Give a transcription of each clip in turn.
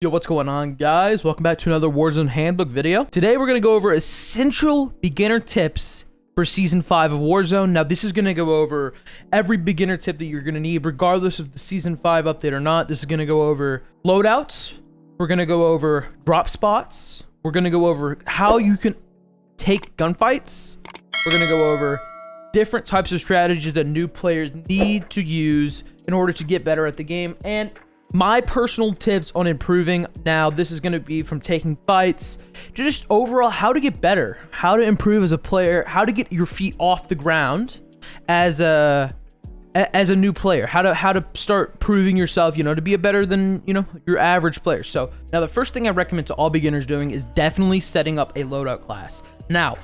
Yo, what's going on, guys? Welcome back to another Warzone handbook video. Today we're going to go over essential beginner tips for season 5 of Warzone. Now this is going to go over every beginner tip that you're going to need regardless of the season 5 update or not. This is going to go over loadouts. We're going to go over drop spots. We're going to go over how you can take gunfights. We're going to go over different types of strategies that new players need to use in order to get better at the game, and my personal tips on improving. Now this is going to be from taking fights to just overall how to get better, how to improve as a player, how to get your feet off the ground as a new player, how to start proving yourself, to be a better than your average player. So now the first thing I recommend to all beginners doing is definitely setting up a loadout class. Now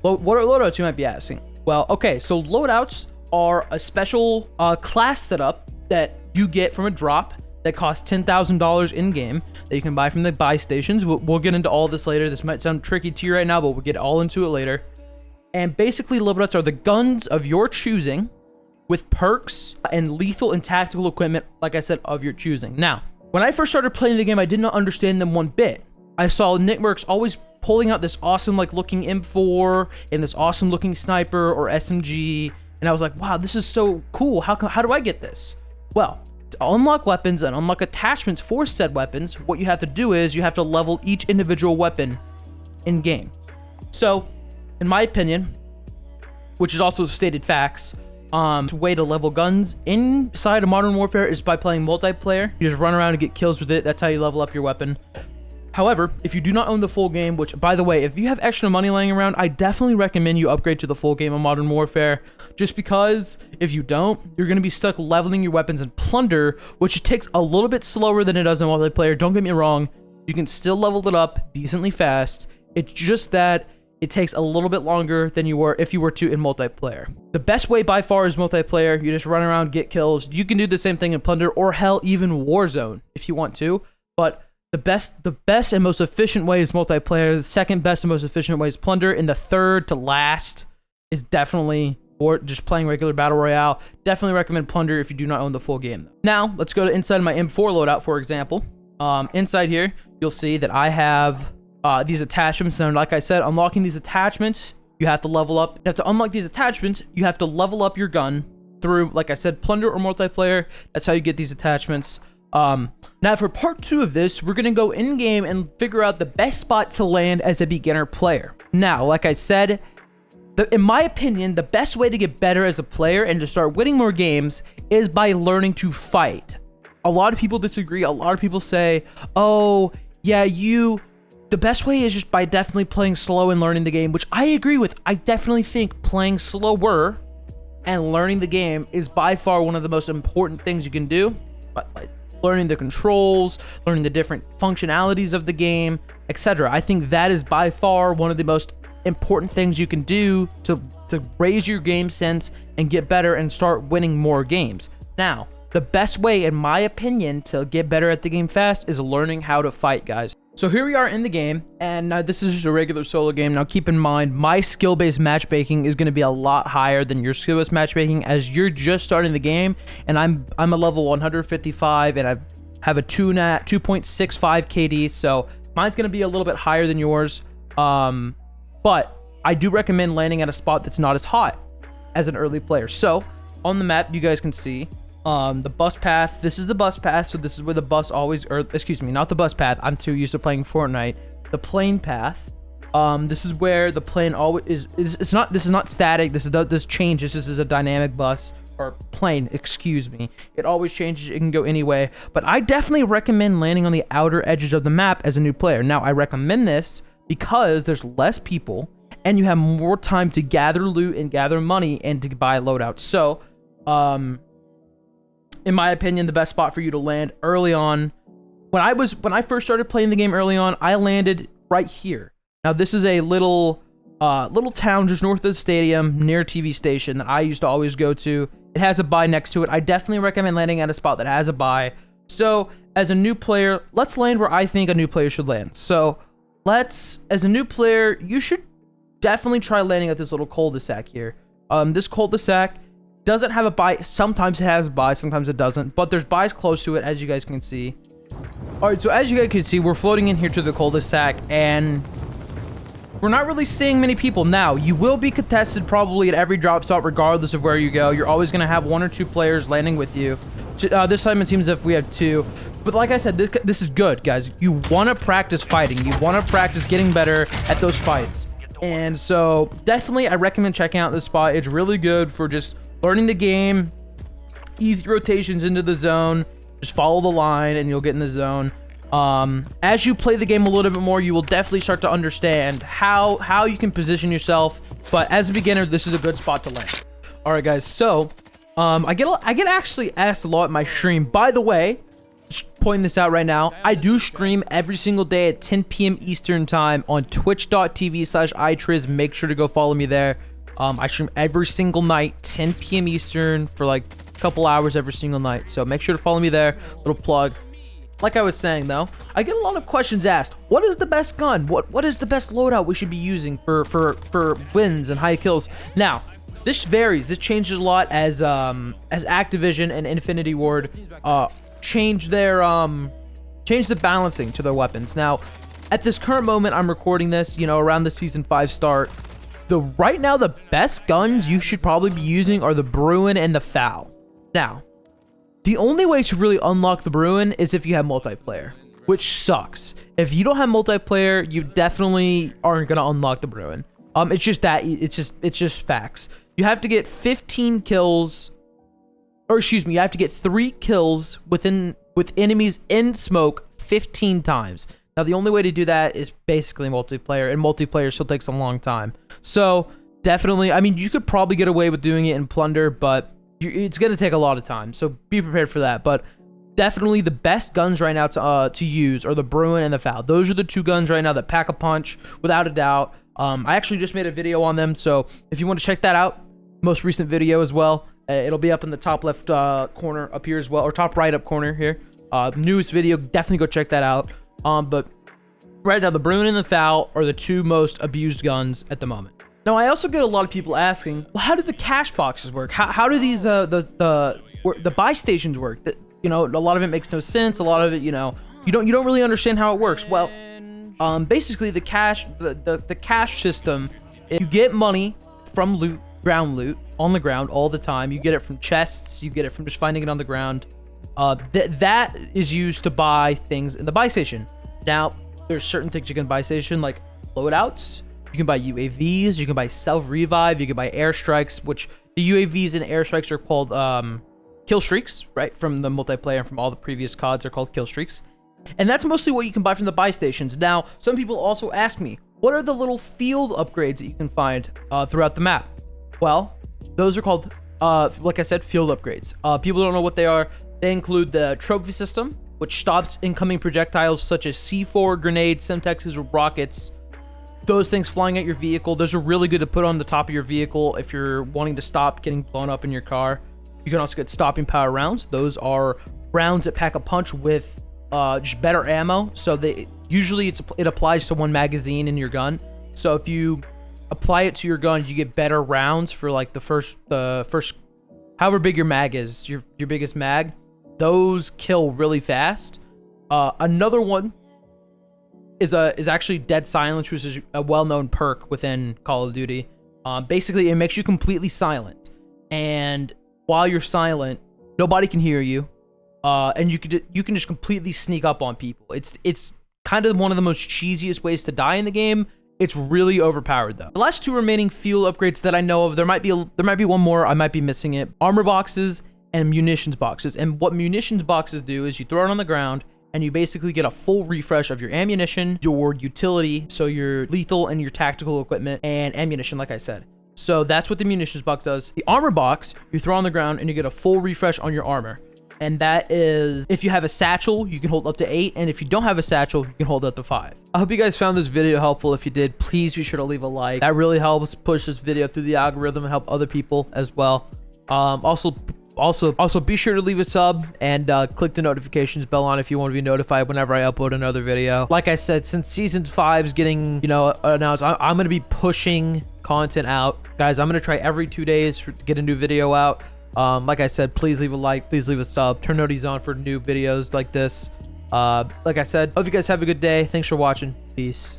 what are loadouts, you might be asking? Well, okay, so loadouts are a special class setup that you get from a drop that costs $10,000 in game that you can buy from the buy stations. We'll get into all this later. This might sound tricky to you right now, but we'll get all into it later. And basically, loadouts are the guns of your choosing with perks and lethal and tactical equipment, like I said, of your choosing. Now, when I first started playing the game, I did not understand them one bit. I saw Nickmercs always pulling out this awesome looking M4 and this awesome looking sniper or SMG, and I was like, wow, this is so cool. How do I get this? Well, to unlock weapons and unlock attachments for said weapons, what you have to do is you have to level each individual weapon in game. So, in my opinion, which is also stated facts, the way to level guns inside of Modern Warfare is by playing multiplayer. You just run around and get kills with it. That's how you level up your weapon. However, if you do not own the full game, which, by the way, if you have extra money laying around, I definitely recommend you upgrade to the full game of Modern Warfare, just because if you don't, you're going to be stuck leveling your weapons in Plunder, which takes a little bit slower than it does in multiplayer. Don't get me wrong, you can still level it up decently fast. It's just that it takes a little bit longer than if you were to in multiplayer. The best way by far is multiplayer. You just run around, get kills. You can do the same thing in Plunder, or hell, even Warzone if you want to, but the best and most efficient way is multiplayer. The second best and most efficient way is Plunder, and the third to last is definitely just playing regular battle royale. Definitely recommend Plunder if you do not own the full game. Now let's go to inside my M4 loadout, for example. Inside here, you'll see that I have these attachments, and like I said, unlocking these attachments, you have to level up. You have to unlock these attachments. You have to level up your gun through, like I said, Plunder or multiplayer. That's how you get these attachments. Now for part 2 of this, we're gonna go in game and figure out the best spot to land as a beginner player. Now, like I said, in my opinion, the best way to get better as a player and to start winning more games is by learning to fight. A lot of people disagree. A lot of people say, oh yeah, the best way is just by definitely playing slow and learning the game, which I agree with. I definitely think playing slower and learning the game is by far one of the most important things you can do. But like learning the controls, learning the different functionalities of the game, etc. I think that is by far one of the most important things you can do to raise your game sense and get better and start winning more games. Now, the best way, in my opinion, to get better at the game fast is learning how to fight, guys. So here we are in the game, and now this is just a regular solo game. Now keep in mind, my skill-based matchmaking is going to be a lot higher than your skill-based matchmaking, as you're just starting the game, and I'm a level 155, and I have a 2.65 KD, so mine's going to be a little bit higher than yours. But I do recommend landing at a spot that's not as hot as an early player. So on the map, you guys can see the bus path. This is the bus path, so this is where the bus always, or excuse me, not the bus path, I'm too used to playing Fortnite. The plane path, this is where the plane always is. This is not static. This changes. This is a dynamic bus or plane, excuse me. It always changes. It can go any way, but I definitely recommend landing on the outer edges of the map as a new player. Now I recommend this because there's less people and you have more time to gather loot and gather money and to buy loadouts. So in my opinion, the best spot for you to land early on, when I first started playing the game early on, I landed right here. Now this is a little town just north of the stadium near a TV station that I used to always go to. It has a buy next to it. I definitely recommend landing at a spot that has a buy. So as a new player, let's land where I think a new player should land. So as a new player, you should definitely try landing at this little cul-de-sac here. This cul-de-sac doesn't have a buy. Sometimes it has a buy, sometimes it doesn't, but there's buys close to it, as you guys can see. All right, so as you guys can see, we're floating in here to the cul-de-sac, and we're not really seeing many people. Now, you will be contested probably at every drop stop, regardless of where you go. You're always going to have 1 or 2 players landing with you. This time it seems as if we have 2. But like I said, this is good, guys. You want to practice fighting. You want to practice getting better at those fights. And so definitely I recommend checking out this spot. It's really good for just learning the game, easy rotations into the zone. Just follow the line and you'll get in the zone. As you play the game a little bit more, you will definitely start to understand how you can position yourself. But as a beginner, this is a good spot to land. All right, guys. So I get actually asked a lot in my stream. By the way, just pointing this out right now, I do stream every single day at 10 p.m. Eastern time on twitch.tv/iTrizz. Make sure to go follow me there. I stream every single night, 10 p.m. Eastern for like a couple hours every single night. So make sure to follow me there. Little plug. Like I was saying though, I get a lot of questions asked. What is the best gun? What is the best loadout we should be using for wins and high kills? Now, this varies. This changes a lot as Activision and Infinity Ward change the balancing to their weapons. Now, at this current moment, I'm recording this, you know, around the season 5 start. Right now, the best guns you should probably be using are the Bruin and the Foul. Now, the only way to really unlock the Bruin is if you have multiplayer, which sucks. If you don't have multiplayer, you definitely aren't gonna unlock the Bruin. It's just that it's just facts. You have to get 15 kills, or excuse me, you have to get 3 kills with enemies in smoke 15 times. Now, the only way to do that is basically multiplayer, and multiplayer still takes a long time. So definitely, I mean, you could probably get away with doing it in Plunder, but it's going to take a lot of time. So be prepared for that. But definitely the best guns right now to use are the Bruin and the Foul. Those are the 2 guns right now that pack a punch, without a doubt. I actually just made a video on them, so if you want to check that out, most recent video as well, it'll be up in the top left corner up here as well, or top right up corner here. Newest video, definitely go check that out. But right now, the Bruin and the Foul are the 2 most abused guns at the moment. Now, I also get a lot of people asking, well, how do the cash boxes work? How do these the buy stations work? You know, a lot of it makes no sense. A lot of it, you know, you don't really understand how it works. Well, basically the cash system, you get money from loot, ground loot, on the ground all the time. You get it from chests, you get it from just finding it on the ground. That is used to buy things in the buy station. Now, there's certain things you can buy station, like loadouts. You can buy UAVs, you can buy self-revive, you can buy airstrikes, which the UAVs and airstrikes are called kill streaks, right? From the multiplayer and from all the previous CODs are called kill streaks. And that's mostly what you can buy from the buy stations. Now, some people also ask me, what are the little field upgrades that you can find throughout the map? Well, those are called, like I said, field upgrades. People don't know what they are. They include the trophy system, which stops incoming projectiles such as C4, grenades, Semtexes, or rockets. Those things flying at your vehicle. Those are really good to put on the top of your vehicle if you're wanting to stop getting blown up in your car. You can also get stopping power rounds. Those are rounds that pack a punch with just better ammo. So usually it applies to 1 magazine in your gun. So if you apply it to your gun, you get better rounds for like the first however big your mag is, your biggest mag. Those kill really fast. Another one is actually Dead Silence, which is a well-known perk within Call of Duty. Basically, it makes you completely silent, and while you're silent, nobody can hear you, and you can just completely sneak up on people. It's kind of one of the most cheesiest ways to die in the game. It's really overpowered though. The last 2 remaining fuel upgrades that I know of, there might be one more, I might be missing it. Armor boxes and munitions boxes. And what munitions boxes do is you throw it on the ground and you basically get a full refresh of your ammunition, your utility, so your lethal and your tactical equipment, and ammunition, like I said. So that's what the munitions box does. The armor box, you throw on the ground and you get a full refresh on your armor. And that is, if you have a satchel, you can hold up to 8. And if you don't have a satchel, you can hold up to 5. I hope you guys found this video helpful. If you did, please be sure to leave a like. That really helps push this video through the algorithm and help other people as well. Also be sure to leave a sub and click the notifications bell on if you want to be notified whenever I upload another video. Like I said, since season 5 is getting, you know, announced, I'm going to be pushing content out. Guys, I'm going to try every 2 days to get a new video out. Like I said, please leave a like, please leave a sub, turn notifications on for new videos like this. Like I said, hope you guys have a good day. Thanks for watching. Peace.